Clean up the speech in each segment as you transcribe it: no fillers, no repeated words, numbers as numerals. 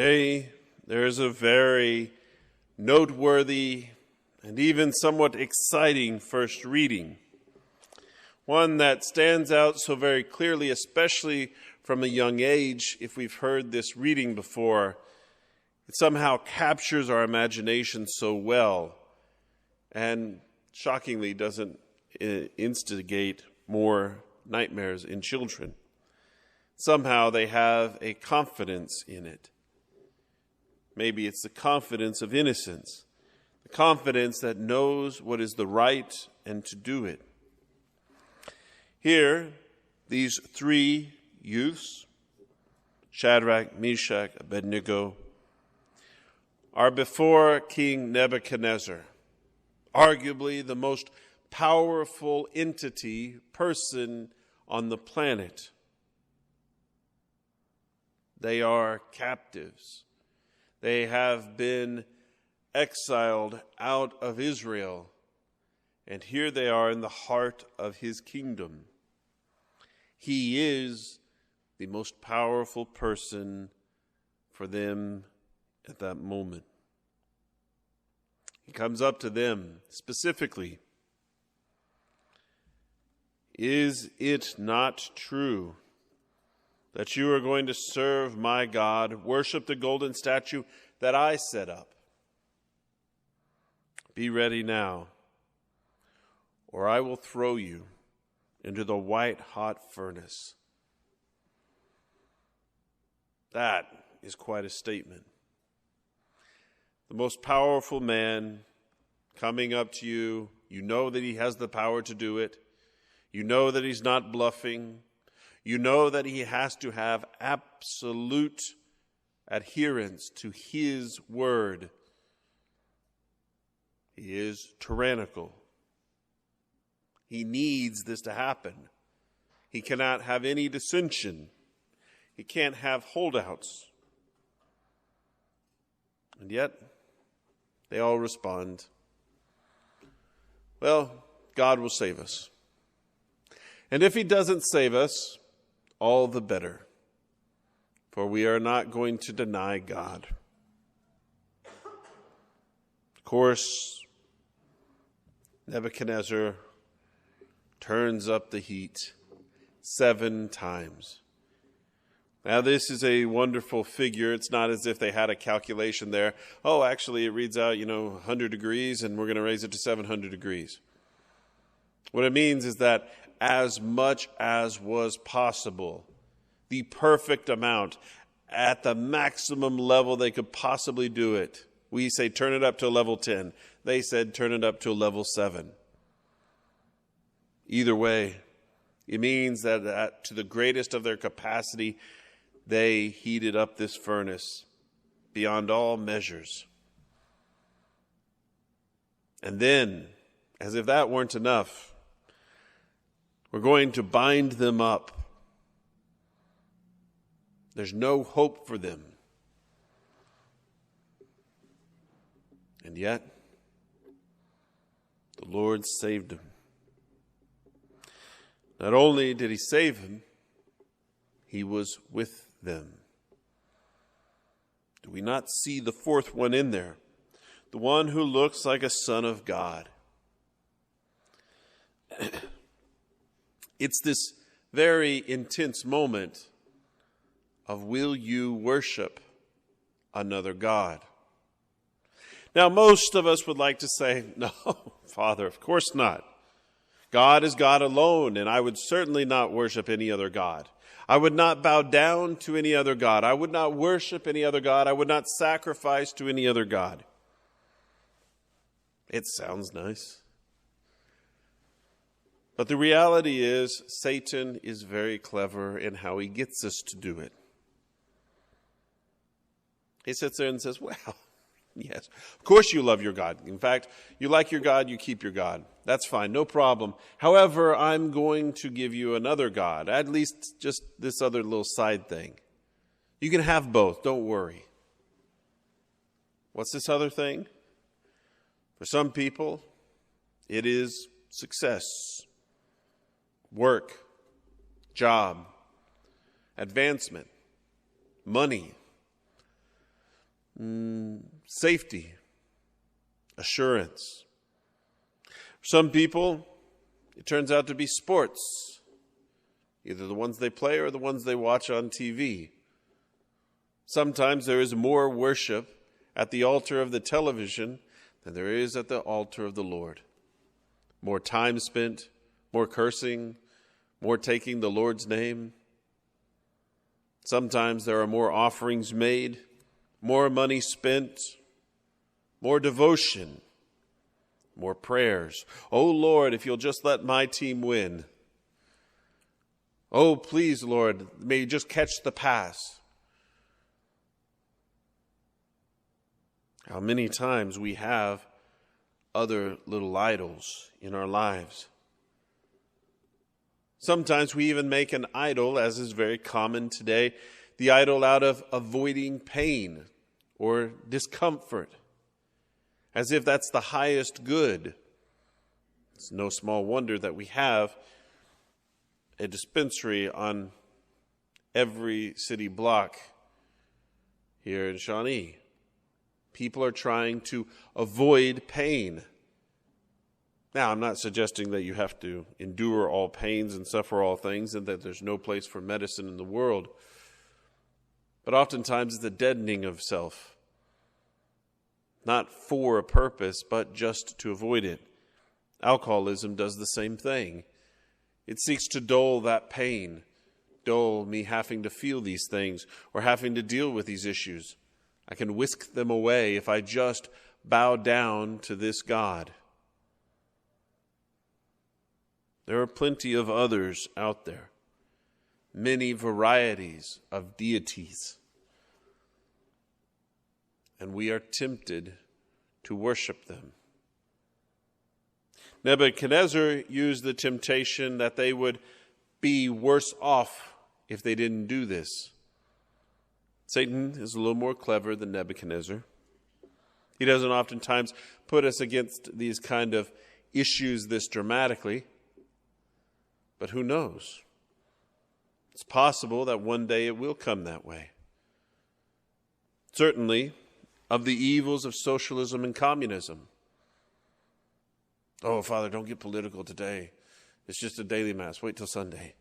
Today, there is a very noteworthy and even somewhat exciting first reading. One that stands out so very clearly, especially from a young age, if we've heard this reading before. It somehow captures our imagination so well and shockingly doesn't instigate more nightmares in children. Somehow they have a confidence in it. Maybe it's the confidence of innocence, the confidence that knows what is the right and to do it. Here, these three youths, Shadrach, Meshach, Abednego, are before King Nebuchadnezzar, arguably the most powerful person on the planet. They are captives. They have been exiled out of Israel, and here they are in the heart of his kingdom. He is the most powerful person for them at that moment. He comes up to them specifically. Is it not true that you are going to serve my God, worship the golden statue that I set up? Be ready now, or I will throw you into the white-hot furnace. That is quite a statement. The most powerful man coming up to you, you know that he has the power to do it. You know that he's not bluffing. You know that he has to have absolute adherence to his word. He is tyrannical. He needs this to happen. He cannot have any dissension. He can't have holdouts. And yet, they all respond, well, God will save us. And if he doesn't save us, all the better, for we are not going to deny God. Of course, Nebuchadnezzar turns up the heat 7 times. Now, this is a wonderful figure. It's not as if they had a calculation there. Oh, actually, it reads out, 100 degrees, and we're going to raise it to 700 degrees. What it means is that as much as was possible, the perfect amount, at the maximum level they could possibly do it. We say turn it up to level 10. They said turn it up to level 7. Either way, it means that to the greatest of their capacity, they heated up this furnace beyond all measures. And then, as if that weren't enough, we're going to bind them up. There's no hope for them. And yet, the Lord saved them. Not only did he save them, he was with them. Do we not see the fourth one in there? The one who looks like a son of God. It's this very intense moment of, will you worship another God? Now, most of us would like to say, no, Father, of course not. God is God alone, and I would certainly not worship any other God. I would not bow down to any other God. I would not worship any other God. I would not sacrifice to any other God. It sounds nice. But the reality is, Satan is very clever in how he gets us to do it. He sits there and says, well, yes, of course you love your God. In fact, you like your God, you keep your God. That's fine, no problem. However, I'm going to give you another God, at least just this other little side thing. You can have both, don't worry. What's this other thing? For some people, it is success, work, job, advancement, money. safety, assurance. For some people, it turns out to be sports, either the ones they play or the ones they watch on TV. Sometimes there is more worship at the altar of the television than there is at the altar of the Lord. More time spent, more cursing, more taking the Lord's name. Sometimes there are more offerings made, more money spent, more devotion, more prayers. Oh Lord, if you'll just let my team win. Oh, please, Lord, may you just catch the pass. How many times we have other little idols in our lives. Sometimes we even make an idol, as is very common today, the idol out of avoiding pain or discomfort, as if that's the highest good. It's no small wonder that we have a dispensary on every city block here in Shawnee. People are trying to avoid pain. Now, I'm not suggesting that you have to endure all pains and suffer all things and that there's no place for medicine in the world. But oftentimes it's a deadening of self. Not for a purpose, but just to avoid it. Alcoholism does the same thing. It seeks to dull that pain, dull me having to feel these things or having to deal with these issues. I can whisk them away if I just bow down to this God. There are plenty of others out there, many varieties of deities, and we are tempted to worship them. Nebuchadnezzar used the temptation that they would be worse off if they didn't do this. Satan is a little more clever than Nebuchadnezzar. He doesn't oftentimes put us against these kind of issues this dramatically, but who knows? It's possible that one day it will come that way. Certainly, of the evils of socialism and communism. Oh, Father, don't get political today. It's just a daily mass. Wait till Sunday.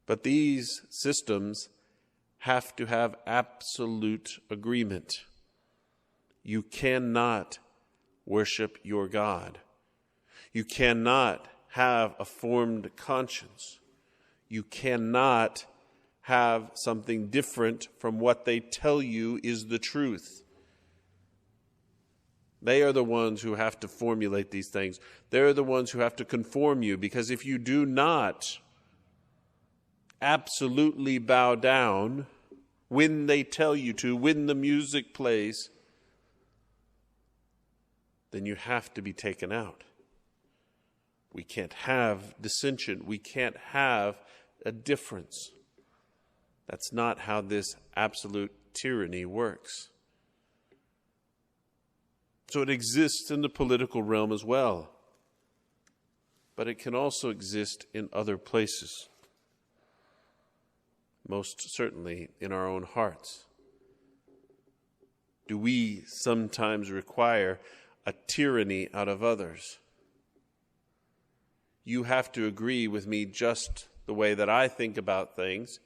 But these systems have to have absolute agreement. You cannot worship your God. You cannot have a formed conscience. You cannot have something different from what they tell you is the truth. They are the ones who have to formulate these things. They're the ones who have to conform you, because if you do not absolutely bow down when they tell you to, when the music plays, then you have to be taken out. We can't have dissension. We can't have a difference. That's not how this absolute tyranny works. So it exists in the political realm as well, but it can also exist in other places. Most certainly in our own hearts. Do we sometimes require a tyranny out of others? You have to agree with me just the way that I think about things,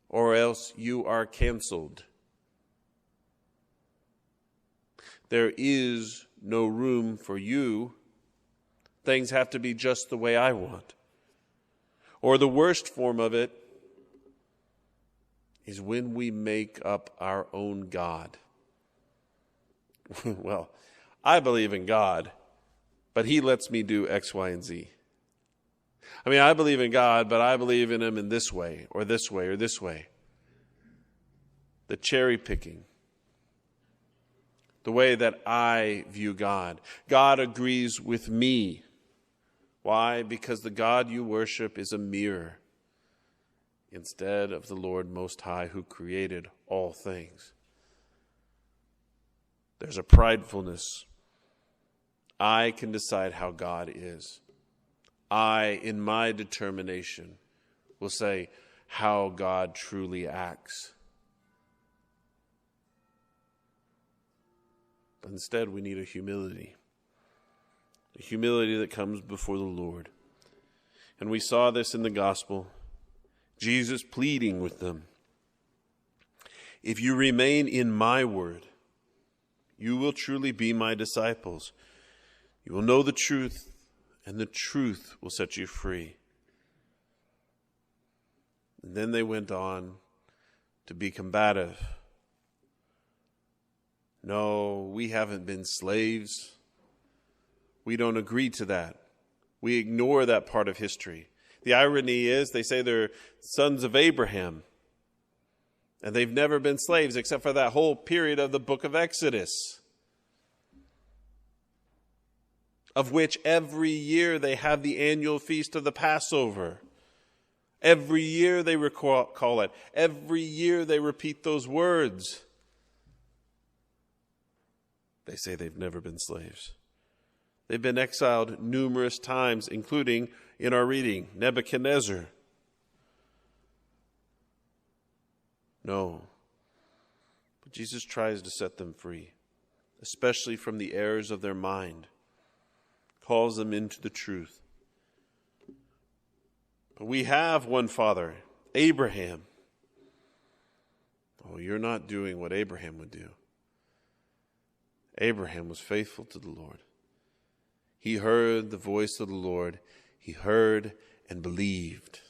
or else you are canceled. There is no room for you. Things have to be just the way I want. Or the worst form of it is when we make up our own God. Well, I believe in God, but He lets me do X, Y, and Z. I mean, I believe in God, but I believe in Him in this way, or this way, or this way. The cherry picking. The way that I view God. God agrees with me. Why? Because the God you worship is a mirror instead of the Lord Most High, who created all things. There's a pridefulness. I can decide how God is. I, in my determination, will say, how God truly acts. But instead, we need a humility that comes before the Lord. And we saw this in the gospel, Jesus pleading with them. If you remain in my word, you will truly be my disciples. You will know the truth, and the truth will set you free. And then they went on to be combative. No, we haven't been slaves. We don't agree to that. We ignore that part of history. The irony is they say they're sons of Abraham, and they've never been slaves except for that whole period of the book of Exodus, of which every year they have the annual feast of the Passover. Every year they recall it. Every year they repeat those words. They say they've never been slaves. They've been exiled numerous times, including in our reading, Nebuchadnezzar. No. But Jesus tries to set them free, especially from the errors of their mind, calls them into the truth. But we have one father, Abraham. Oh, you're not doing what Abraham would do. Abraham was faithful to the Lord. He heard the voice of the Lord. He heard and believed.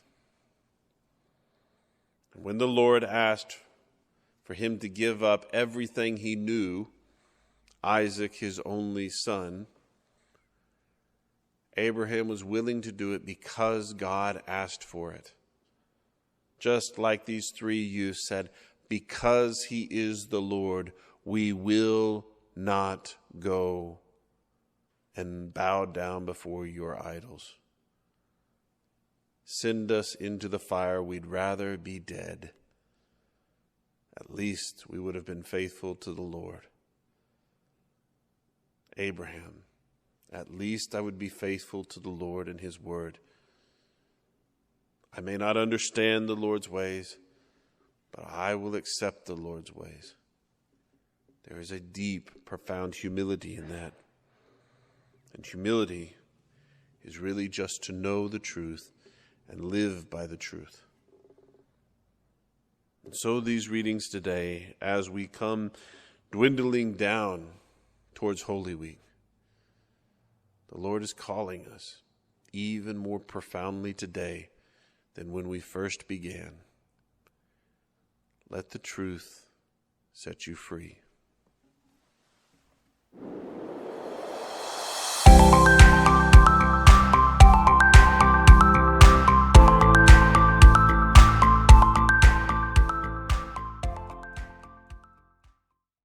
And when the Lord asked for him to give up everything he knew, Isaac, his only son, Abraham was willing to do it because God asked for it. Just like these three youths said, because he is the Lord, we will not go and bow down before your idols. Send us into the fire. We'd rather be dead. At least we would have been faithful to the Lord. Abraham, at least I would be faithful to the Lord and his word. I may not understand the Lord's ways, but I will accept the Lord's ways. There is a deep, profound humility in that. And humility is really just to know the truth and live by the truth. And so these readings today, as we come dwindling down towards Holy Week, the Lord is calling us even more profoundly today than when we first began. Let the truth set you free.